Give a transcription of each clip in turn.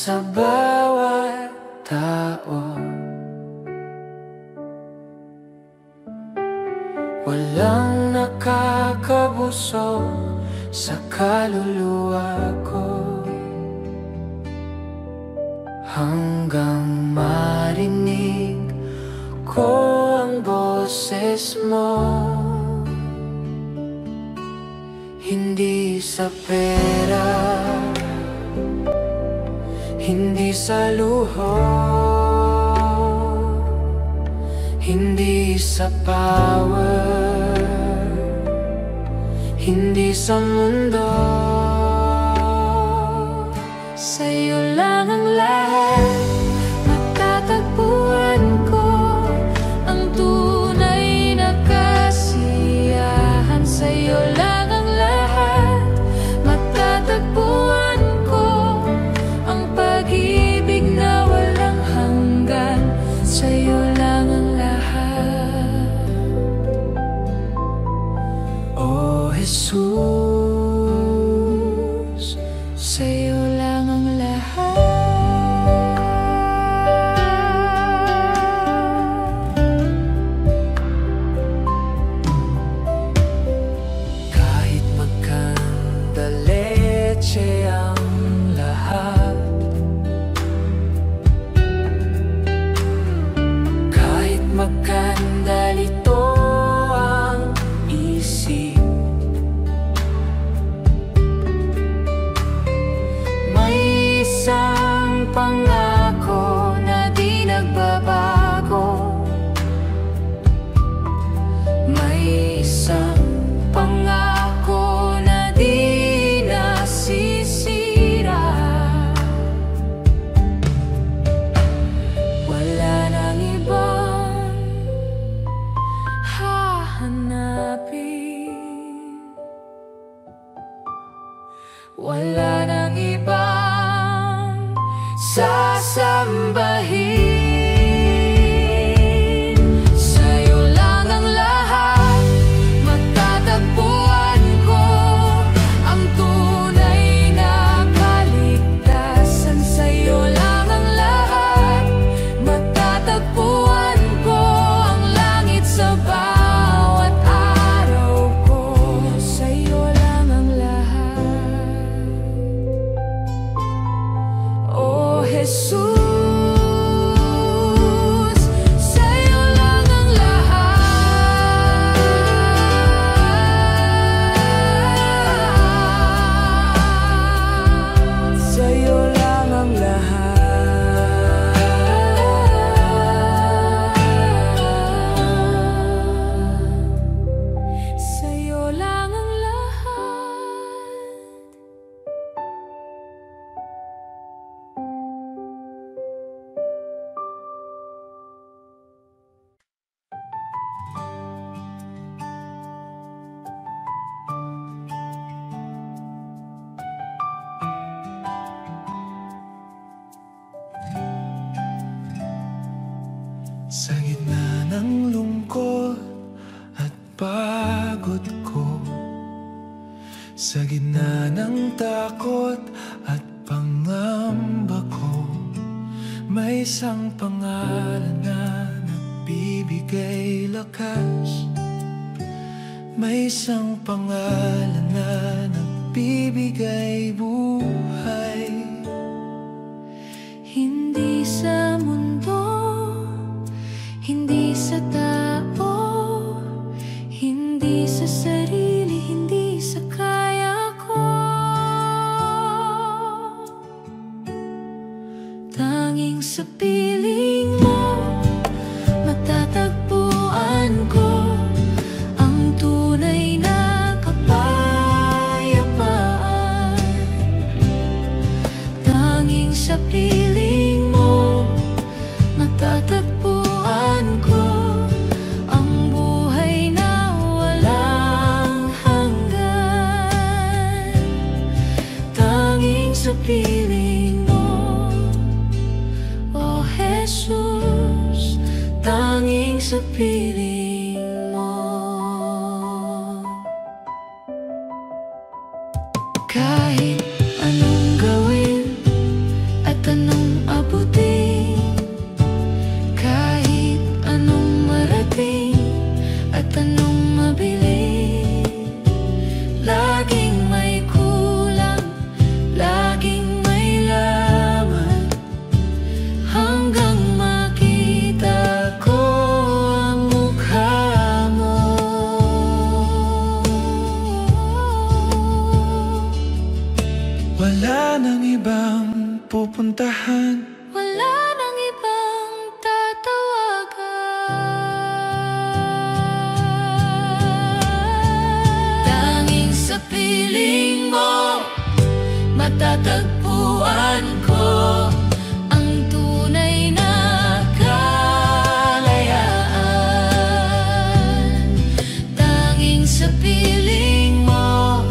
sa bawat tao. Walang nakakabusog sa kaluluwa ko hanggang marinig ko ang boses mo. Hindi sa pera, hindi sa luho, hindi sa power, hindi sa mundo. Sa'yo lang ang lahat, matatagpuan ko ang tunay na kasiyahan. Sa'yo lang ang lahat, matatagpuan ko ang pag-ibig na walang hanggan. Sa'yo lang ang lahat, oh Jesus, sa'yo lang ang lahat. Kahit magkanda leche ang lahat, kahit magkanda lito ang isip, may isang pangako na di nagbabago. May isang pangako na di nasisira. Wala nang ibang hahanapin, wala nang ibang sasambahin. Sa'yo lang ang lahat, matatagpuan ko ang tunay na kaligtasan. Sa'yo lang ang lahat, matatagpuan ko ang langit sa bawat araw ko. Sa'yo lang ang lahat, oh Jesus, sa'yo lang ang lahat. Sa'yo lang ang lahat. Sa'yo lang ang lahat. Sa gitna ng lungkot at pagod ko, sa gitna ng takot at pangamba ko, may isang pangalan na nagbibigay lakas. May isang pangalan na nagbibigay buhay. Hindi sa mundo, hindi sa tao, hindi sa sarili, hindi sa kaya ko. Tanging sa piling mo, matatagpuan ko ang tunay na kapayapaan. Tanging sa piling mo, matatagpuan ko ang buhay na walang hanggan. Tanging sa piling mo, oh Jesus, tanging sa piling mo. Kahit anong gawin at anong pupuntahan. Wala nang ibang tatawagan. Tanging sa piling mo matatagpuan ko ang tunay na kalayaan. Tanging sa piling mo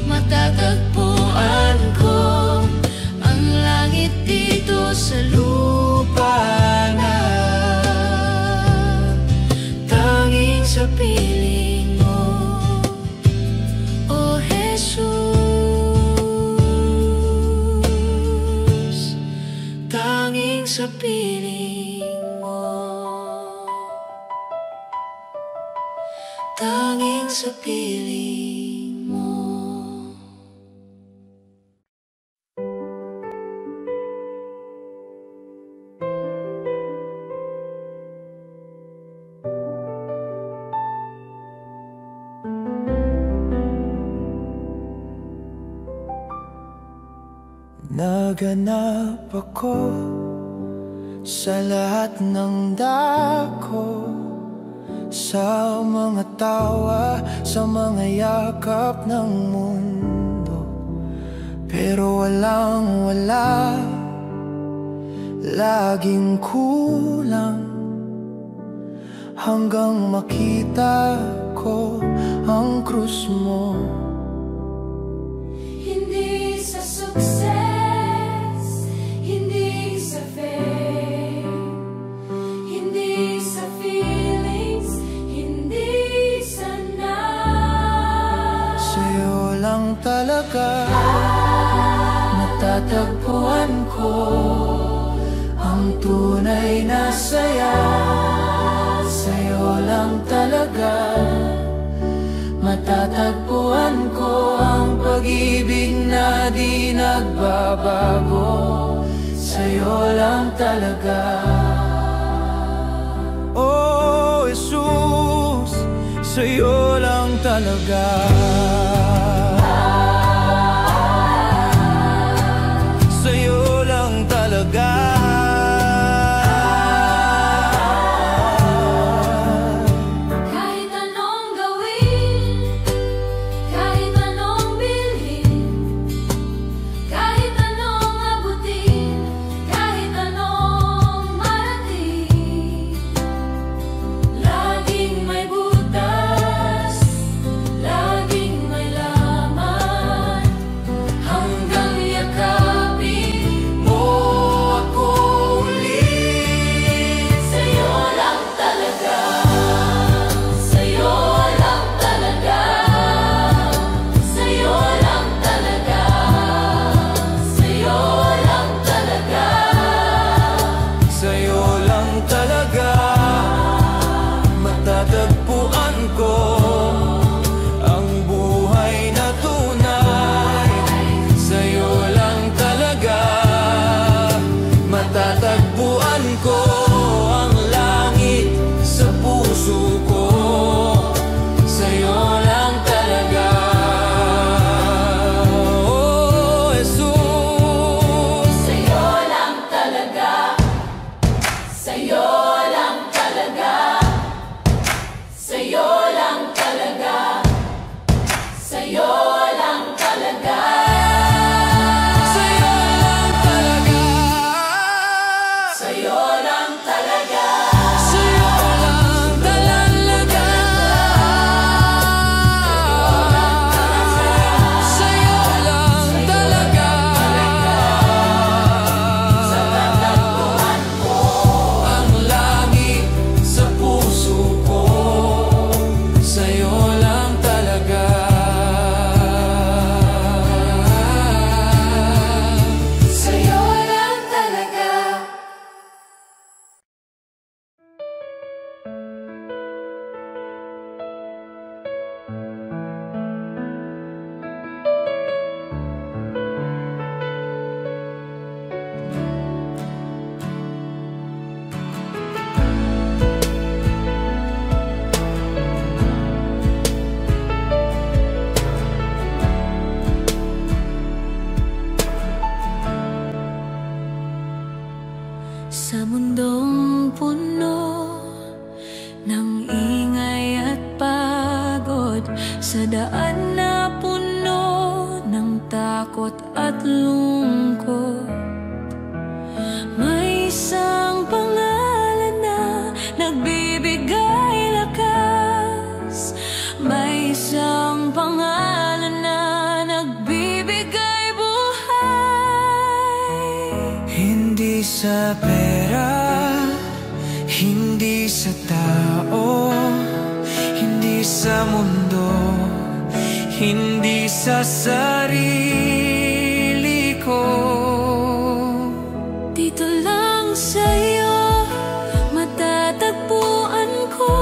matatagpuan ko ang langit dito sa lupa na. Tanging sa piling mo, O Jesus. Tanging sa piling mo. Tanging sa piling mo. Naganap ako sa lahat ng dako, sa mga tawa, sa mga yakap ng mundo. Pero walang wala, laging kulang, hanggang makita ko ang krus mo. Hindi sa sukses, hindi sa fame, hindi sa feelings, hindi sa night. Sa'yo lang talaga matatagpuan ko ang tunay na saya. Sa'yo lang talaga matatagpuan ko ang pag-ibig na di nagbabago. Sa'yo lang talaga, Oh Jesus, sa'yo lang talaga. Sa'yo lang talaga. Kahit anong gawin, kahit anong bilhin, kahit anong abutin, kahit anong marating, laging may butas, laging may laman. Sa mundong puno ng ingay at pagod, sa daan na puno ng takot at lungkot, may isang pangalan na nagbibigay lakas. May isang pangalan na nagbibigay buhay. Hindi sa pera, hindi sa tao, hindi sa mundo, hindi sa sarili ko. Dito lang sa'yo matatagpuan ko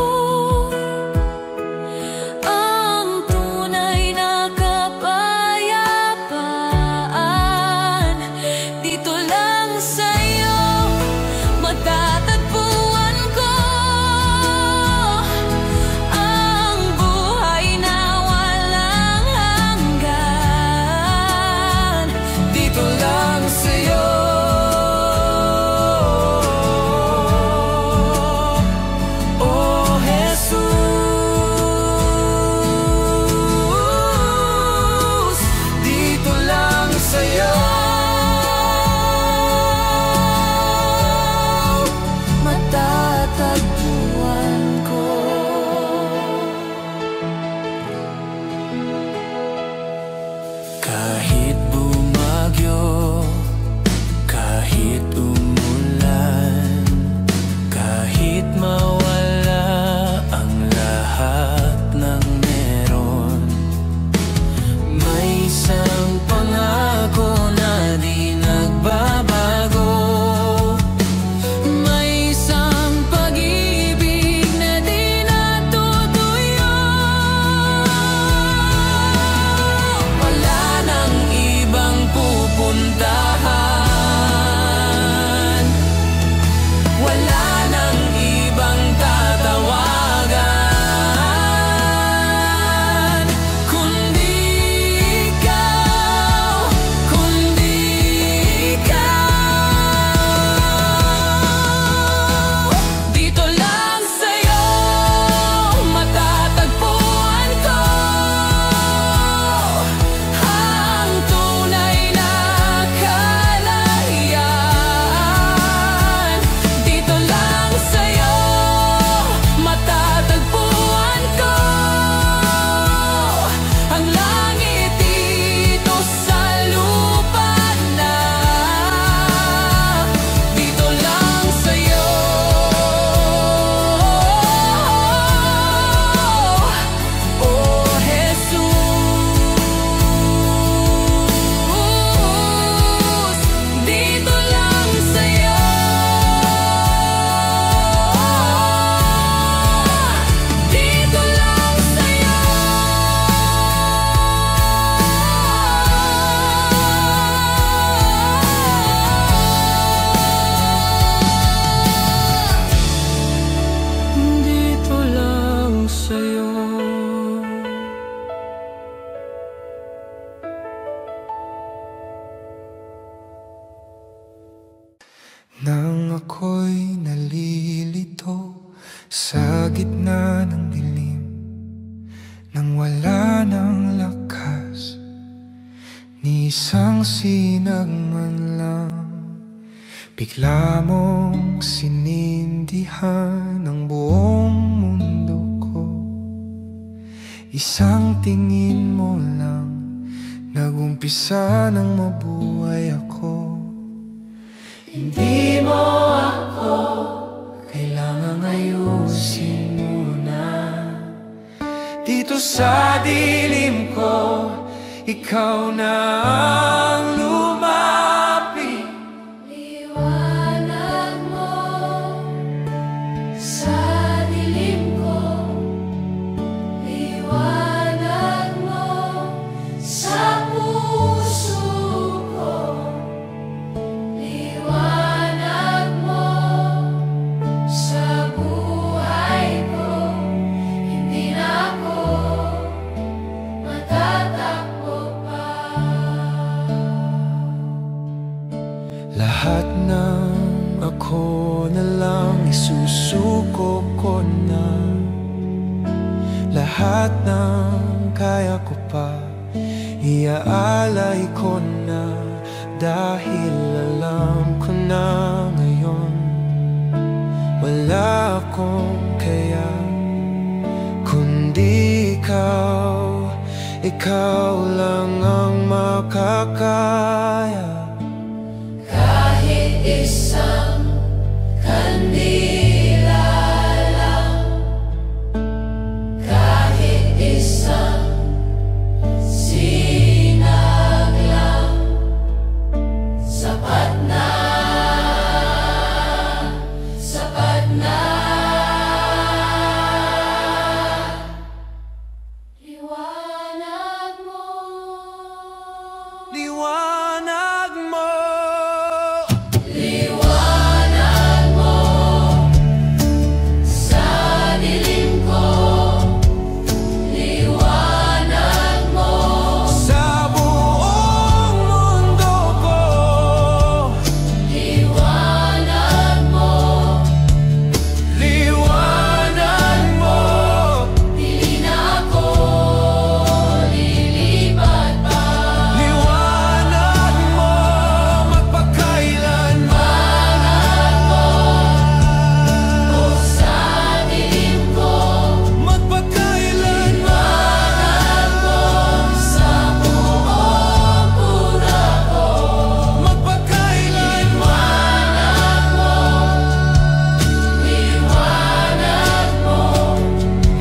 ang tunay na kapayapaan. Dito lang sa'yo matatagpuan ko ang buhay na walang hanggan. Dito lang sa'yo, oh Jesus. Dito lang sa'yo matatagpuan ko. Kahit bumagyo, kahit umulan, kahit mawala ang lahat ng meron, may isang pangako na di nagbabago. May isang pag-ibig na di natutuyo. Wala nang ibang pupuntahan, wala nang ibang tatawagan, kundi ikaw, kundi ikaw. Dito lang sa'yo matatagpuan ko ang tunay na kalayaan. Dito lang sa'yo matatagpuan ko ang langit dito sa lupa na. Dito lang sa'yo, oh Jesus. Dito lang sa'yo, dito lang sa'yo. Dito lang sa'yo. Nang ako'y nalilito sa gitna ng dilim, nang wala ng lakas ni isang sinag man lang, bigla mong sinindihan ang buong mundo ko. Isang tingin mo lang, nag-umpisa ng mabuhay ako. Hindi mo ako kailangang ayusin muna. Dito sa dilim ko, ikaw na ang lumapit. Liwanag mo sa dilim ko, liwanag mo sa puso ko, liwanag mo sa buhay ko. Hindi na ako matatakbo pa. Lahat ng ako na lang isusuko ko na. Lahat ng kaya ko pa iaalay ko na. Dahil alam ko na ngayon wala akong kaya kundi ikaw. Ikaw lang ang makakaya. Kahit isang kandila lang, kahit isang sinag lang, sapat na, sapat na. Liwanag mo, Liwanag mo, liwanag mo sa dilim ko, liwanag mo sa buong mundo ko. liwanag mo, Liwanag mo, di na ako lilipat pa. liwanag mo, magpakailanman. O sa dilim ko, Magpakailanman, liwanag mo sa buong pura ko, magpakailanman. liwanag mo,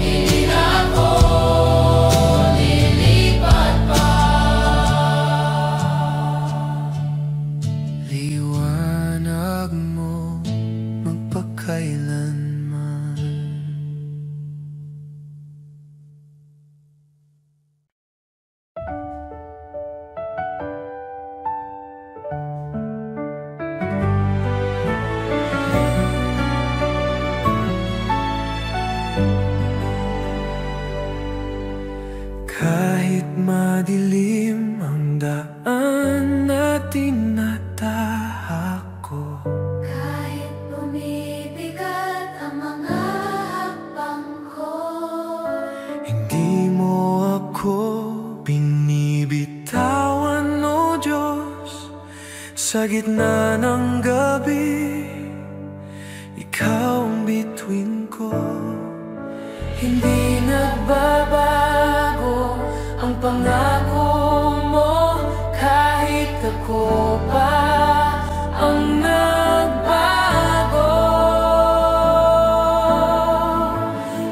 hindi na ako lilipat pa. Liwanag mo, magpakailanman. Kahit madilim ang daan na tinatahak ko, Kahit bumibigat ang mga hakbang ko, hindi mo ako binibitawan, o Diyos. Sa gitna ng gabi, ikaw ang bituin ko. Hindi nagbabago ang pangako mo, kahit ako pa ang nagbago.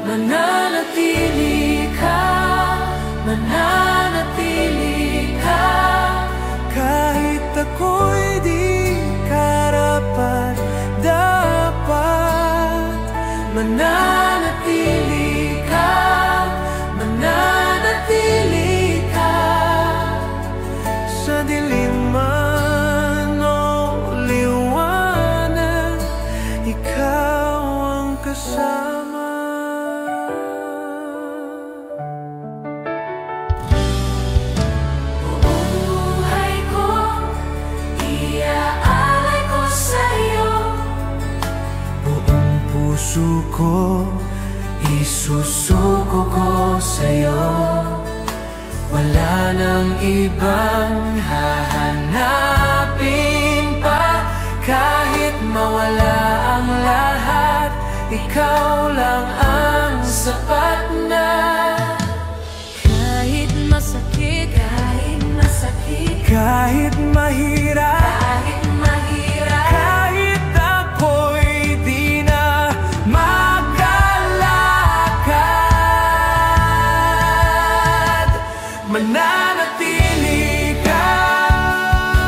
Mananatili ka, mananatili ka, kahit ako'y di karapat-dapat. Mananatili ka, mananatili ka, sa dilim man o liwanag, ikaw ang kasama. buhay ko, iaalay ko sa'yo. Buong puso ko, isusuko ko sa'yo. Wala nang ibang hahanapin pa. Kahit mawala ang lahat, ikaw lang ang sapat na. Kahit masakit, kahit masakit, Kahit mahirap, kahit mahirap, kahit ako'y di na makalakad, mananatili ka,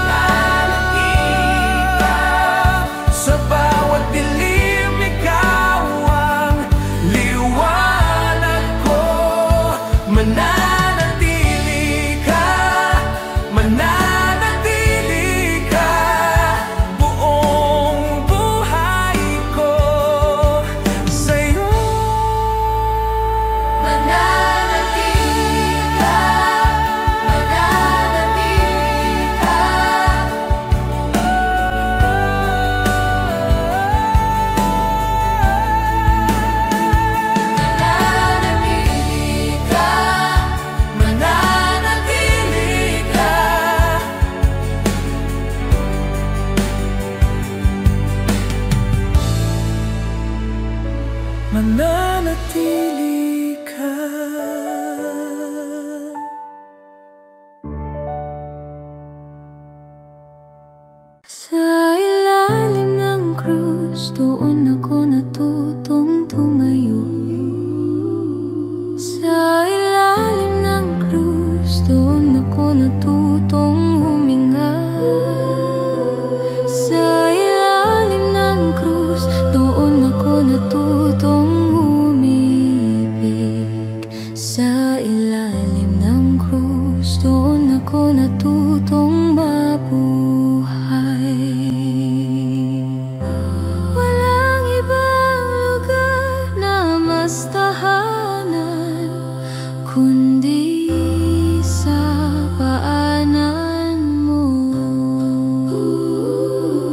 mananatili ka. sa bawat dilim, ikaw ang liwanag ko. Mananatili ka, mananatili ka, mananatili ka. Sa ilalim ng krus, doon ako natutong tumayo. Sa ilalim ng krus, doon ako natutong huminga. Sa ilalim ng krus, doon ako natutong umibig. Sa ilalim ng krus, doon ako natutong mabuhay. Walang ibang lugar na mas tahanan kundi sa paanan mo.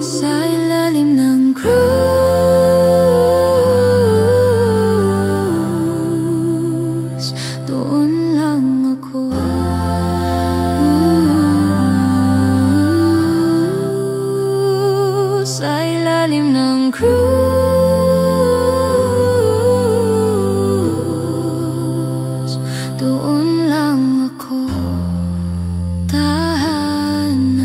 Sa ilalim ng krus, doon lang ako. Sa ilalim ng krus, doon lang ako tahanan.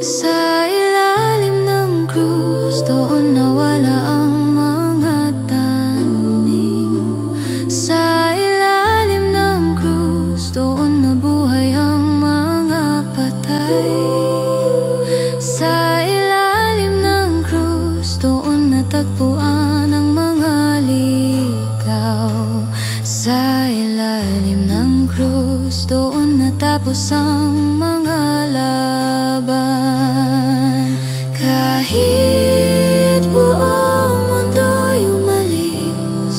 Sa ilalim ng krus, doon nawala ang mga tanim. Sa ilalim ng krus, doon nabuhay ang mga patay. Sa ilalim ng krus, doon natagpuan ang mga ligaw. Sa ilalim ng krus, doon natapos ang mga laban. Kahit buong mundo'y umalis,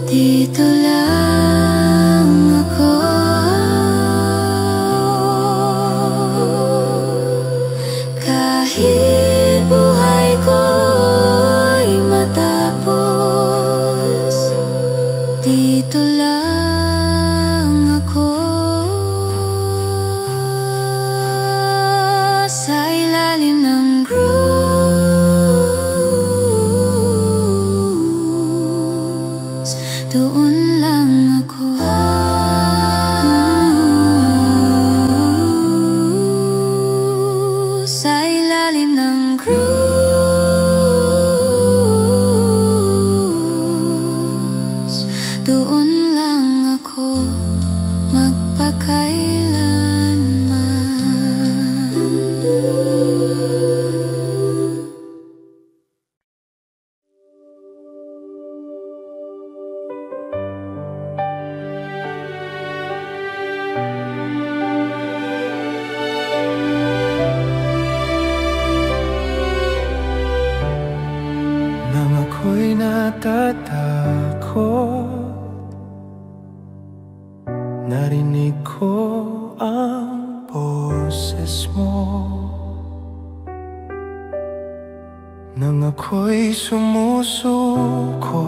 dito lang ako. Kahit buhay ko'y matapos, dito lang ako. Sa ilalim ng krus, doon lang ako. Sa ilalim ng krus, doon lang ako magpakailanman. Nang ako'y natatakot, narinig ko ang boses mo. Nang ako'y sumusuko,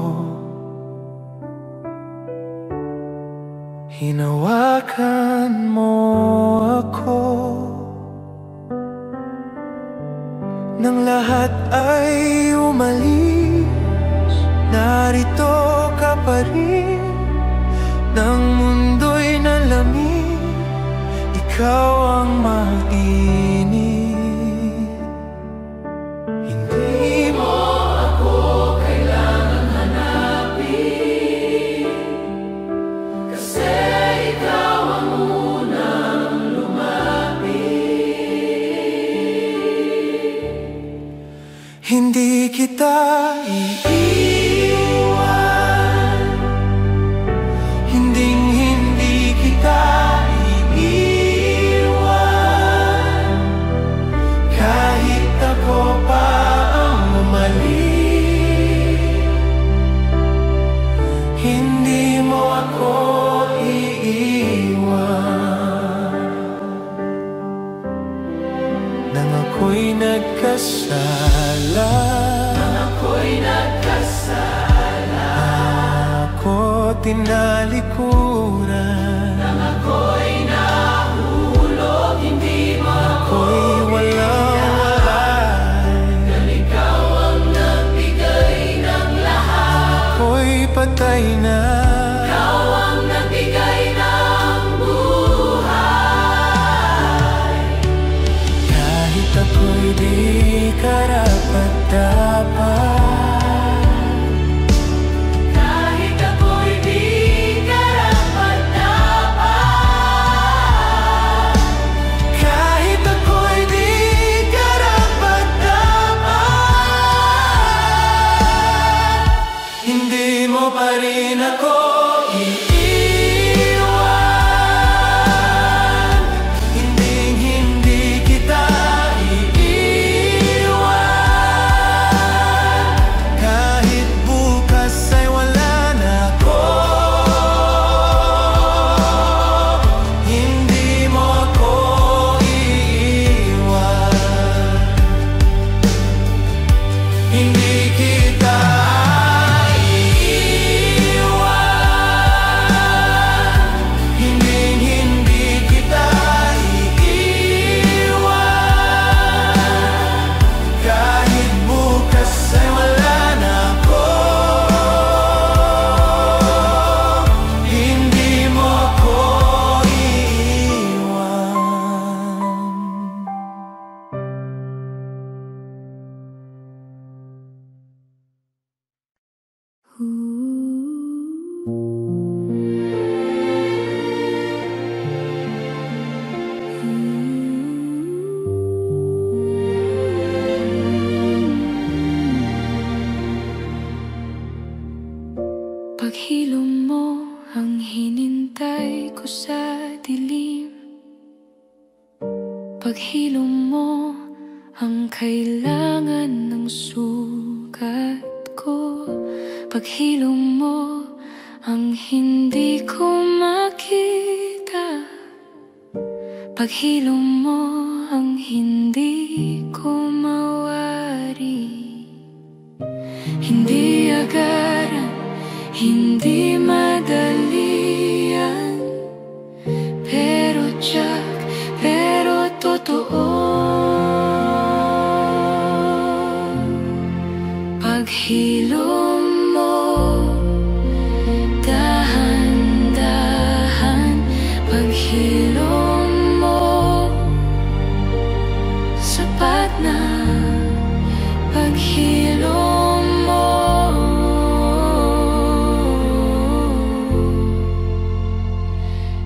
hinawakan mo ako. Nang lahat ay umalis, narito ka pa rin. Nang mundo'y nalamig, ikaw ang mainit. Hindi mo ako kailangan hanapin, kasi ikaw ang unang lumapit. Hindi kita iiwan, hindi kita iiwan. Kahit ako pa ang umali, hindi mo ako iiwan. Nang ako'y nagkasala, ako tinalikuran. Nang ako'y nahulog, hindi mo ako'y walang walay. Paghilom mo ang kailangan ng sugat ko. Paghilom mo ang hindi ko makita. Paghilom mo ang hindi ko mawari. Hindi agaran, hindi madali yan, pero tiyak, pero totoo. Paghilom mo, dahan-dahan. Paghilom mo, sapat na. Paghilom mo,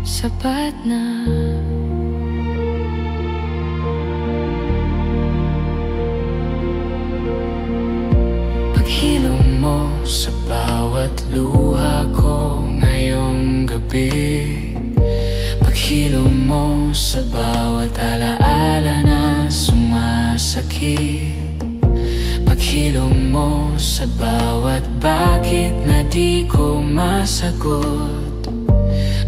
sapat na. Paghilom mo sa bawat luha ko ngayong gabi. Paghilom mo sa bawat alaala na sumasakit. Paghilom mo sa bawat bakit na di ko masagot.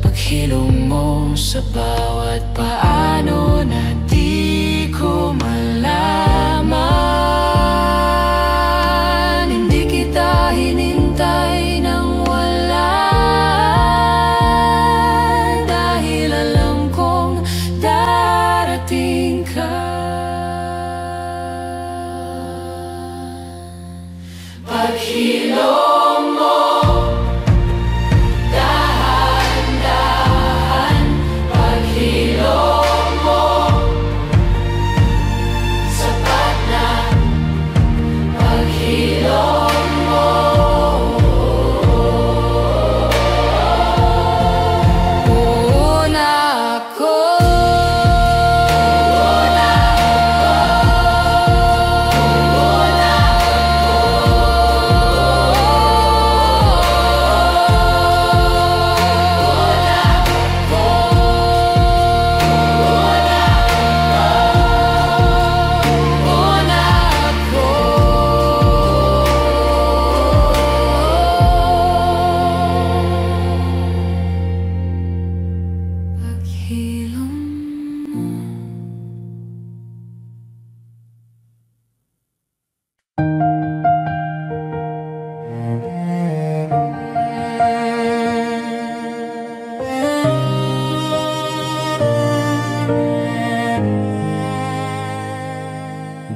Paghilom mo sa bawat paano na di ko malaman. Hindi kita hinintay ng wala, dahil alam kong darating ka. Paghilom mo, dahan-dahan. Paghilom mo, sapat na. Paghilom mo, buo na ako.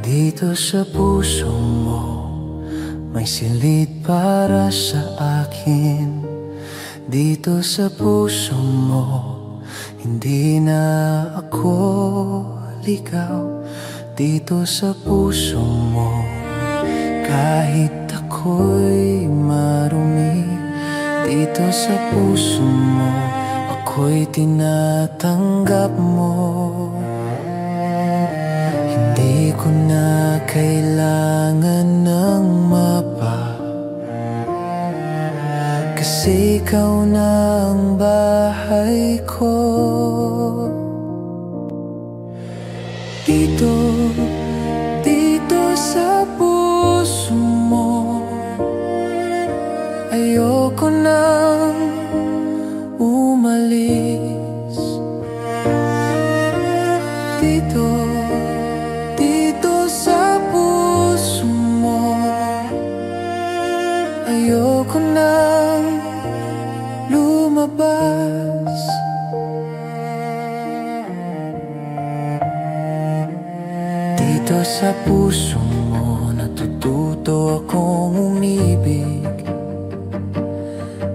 Dito sa puso mo may silid para sa akin. Dito sa puso mo hindi na ako ligaw. Dito sa puso mo kahit ako'y marumi. Dito sa puso mo ako'y tinatanggap mo. Hindi ko na kailangan ng mapa, kasi ikaw na ang bahay ko. Dito, dito sa puso mo ayoko nang umalis. Dito, dito sa puso mo ayoko nang lumabas. Dito sa puso mo natututo akong umibig.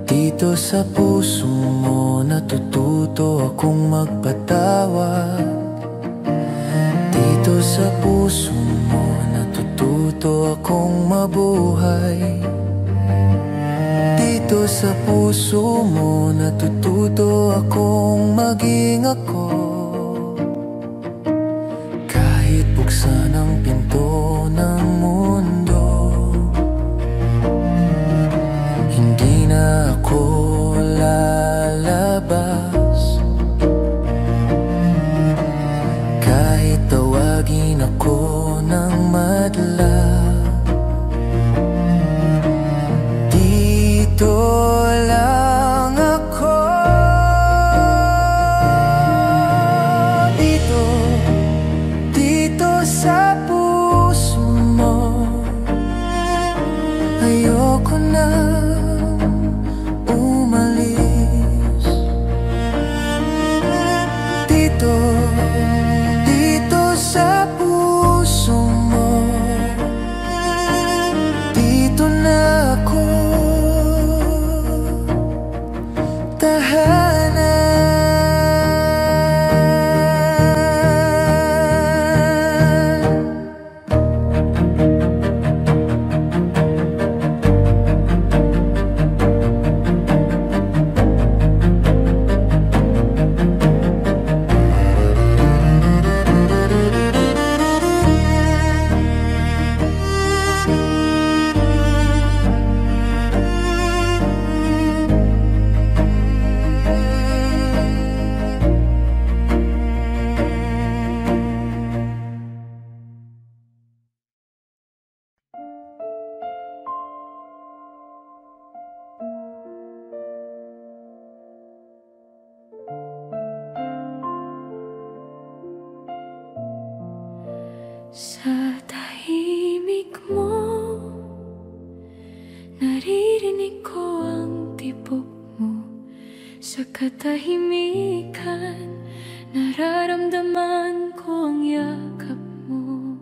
Dito sa puso mo natututo akong magpatawad. Dito sa puso mo natututo akong mabuhay. Dito sa puso mo natututo akong maging ako. Kahit buksan ang pinto ng mundo, hindi na ako lalabas. Kahit Sa tahimik mo, naririnig ko ang tibok mo. Sa katahimikan, nararamdaman ko ang yakap mo.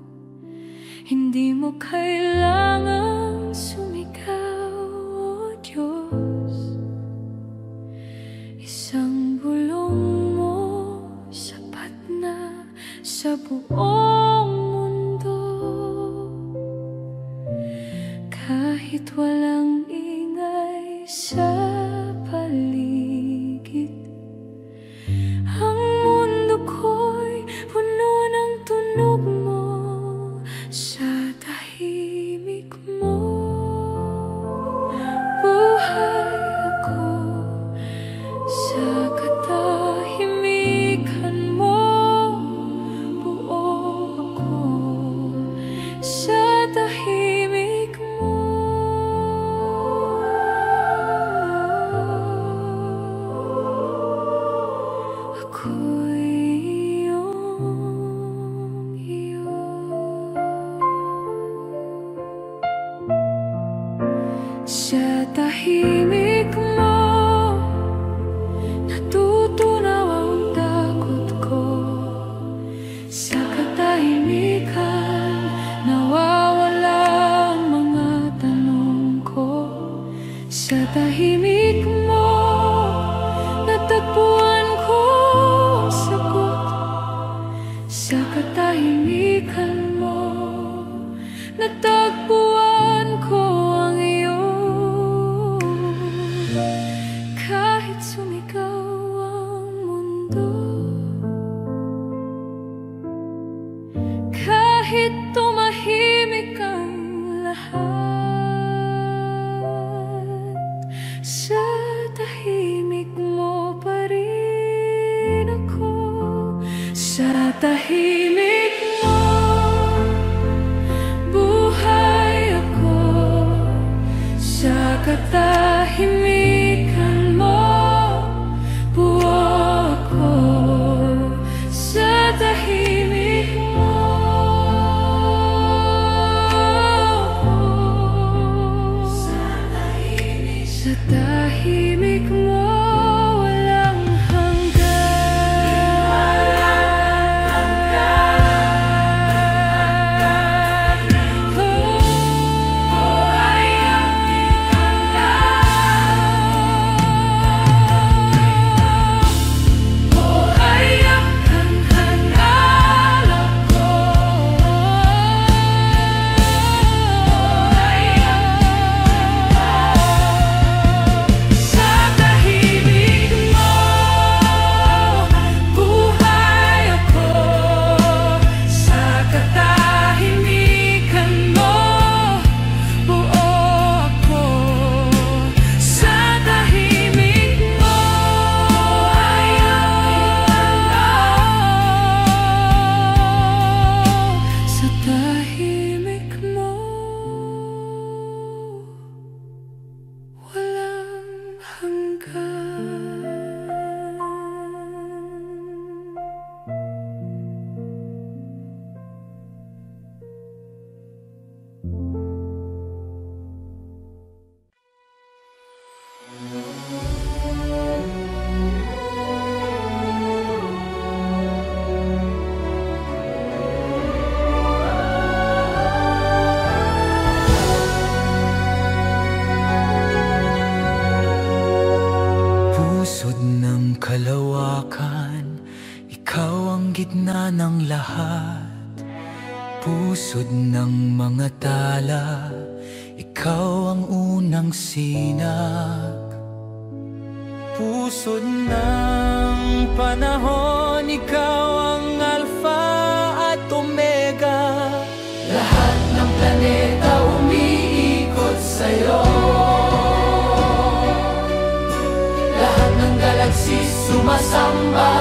Hindi mo kailangang sumigaw, o Diyos. Isang bulong mo sapat na sa buong mundo. Kahit walang ingay sa paligid, ang mundo ko'y puno ng tunog mo. Sa tahimik mo, buhay ako. Sa katahimikan mo, buo ako. Sa tahimik mo, ako'y iyong iyo. Sa tahimik mo, natutunaw ang takot ko. Sa katahimikan, nawawala ang mga tanong ko. Sa tahimik mo, natagpuan ko ang sagot. Sa katahimikan mo, natagpuan ko ang iyo. Kahit sumigaw ang mundo, kahit tumahimik ang lahat, sa tahimik mo pa rin ako. Sa tahimik mo, buhay ako. Sa katahimikan mo, buo ako. Sa tahimik mo, sa tahimik mo, walang kalawakan, ikaw ang gitna ng lahat. Pusod ng mga tala, ikaw ang unang sinag. Pusod ng panahon, ikaw ang Alpha at Omega. Lahat ng planeta umiikot sa'yo. Lahat ng galaksi sumasamba